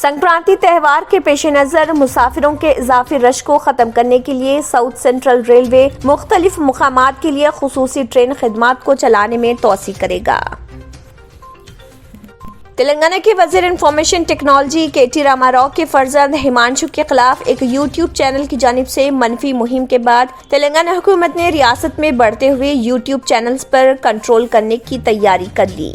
संक्रांति त्यौहार के पेश नज़र मुसाफिरों के इजाफी रश को ख़त्म करने के लिए साउथ सेंट्रल रेलवे मुख्तलिफ मुकामात के लिए खुसूसी ट्रेन खिदमात को चलाने में तोसी करेगा। तेलंगाना के वज़ीर इंफॉर्मेशन टेक्नोलॉजी के.टी. रामाराव के फर्जंद हिमांशु के खिलाफ एक यूट्यूब चैनल की जानिब से मनफी मुहिम के बाद तेलंगाना हुकूमत ने रियासत में बढ़ते हुए यूट्यूब चैनल्स पर कंट्रोल करने की तैयारी कर ली।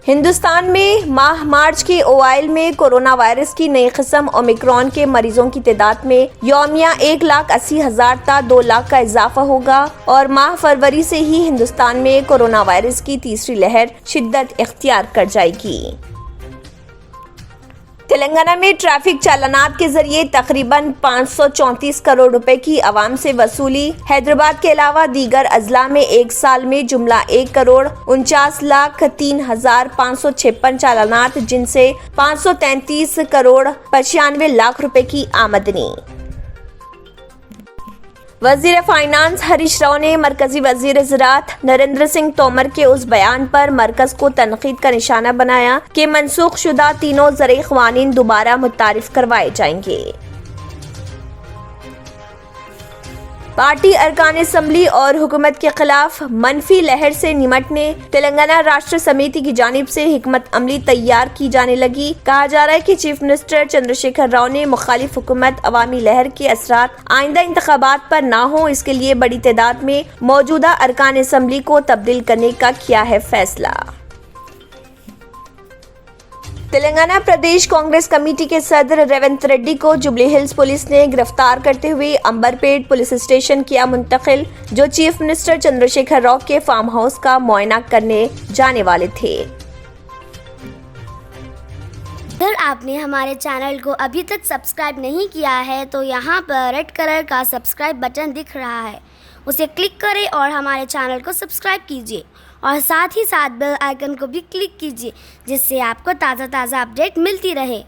हिंदुस्तान में माह मार्च के ओवाइल में कोरोना वायरस की नई किस्म ओमिक्रॉन के मरीजों की तादाद में यौमिया 1,80,000 था 2 लाख का इजाफा होगा और माह फरवरी से ही हिंदुस्तान में कोरोना वायरस की तीसरी लहर शिद्दत इख्तियार कर जाएगी। तेलंगाना में ट्रैफिक चालानात के जरिए तकरीबन 534 करोड़ रुपए की आवाम से वसूली। हैदराबाद के अलावा दीगर अजला में एक साल में जुमला 1,49,03,556 चालानात, जिनसे 533 करोड़ 95 लाख रुपए की आमदनी। वजीर फाइनेंस हरीश राव ने मरकजी वजीर ज़राअत नरेंद्र सिंह तोमर के उस बयान पर मरकज को तनकीद का निशाना बनाया कि मनसूख शुदा तीनों ज़रई क़वानीन दोबारा मुतारिफ करवाए जाएंगे। पार्टी अरकान असम्बली और हुकूमत के खिलाफ मनफी लहर से निमटने तेलंगाना राष्ट्र समिति की जानिब से हिकमत अमली तैयार की जाने लगी। कहा जा रहा है कि चीफ मिनिस्टर चंद्रशेखर राव ने मुखालिफ हुकूमत अवामी लहर के असरात आइंदा इंतखाबात पर ना हो, इसके लिए बड़ी तादाद में मौजूदा अरकान असम्बली को तब्दील करने का किया है फैसला। तेलंगाना प्रदेश कांग्रेस कमेटी के सदर रेवंत रेड्डी को जुबली हिल्स पुलिस ने गिरफ्तार करते हुए अंबरपेट पुलिस स्टेशन किया मुंतकिल, जो चीफ मिनिस्टर चंद्रशेखर राव के फार्म हाउस का मुआयना करने जाने वाले थे। अगर आपने हमारे चैनल को अभी तक सब्सक्राइब नहीं किया है तो यहाँ पर रेड कलर का सब्सक्राइब बटन दिख रहा है, उसे क्लिक करें और हमारे चैनल को सब्सक्राइब कीजिए और साथ ही साथ बेल आइकन को भी क्लिक कीजिए, जिससे आपको ताज़ा अपडेट मिलती रहे।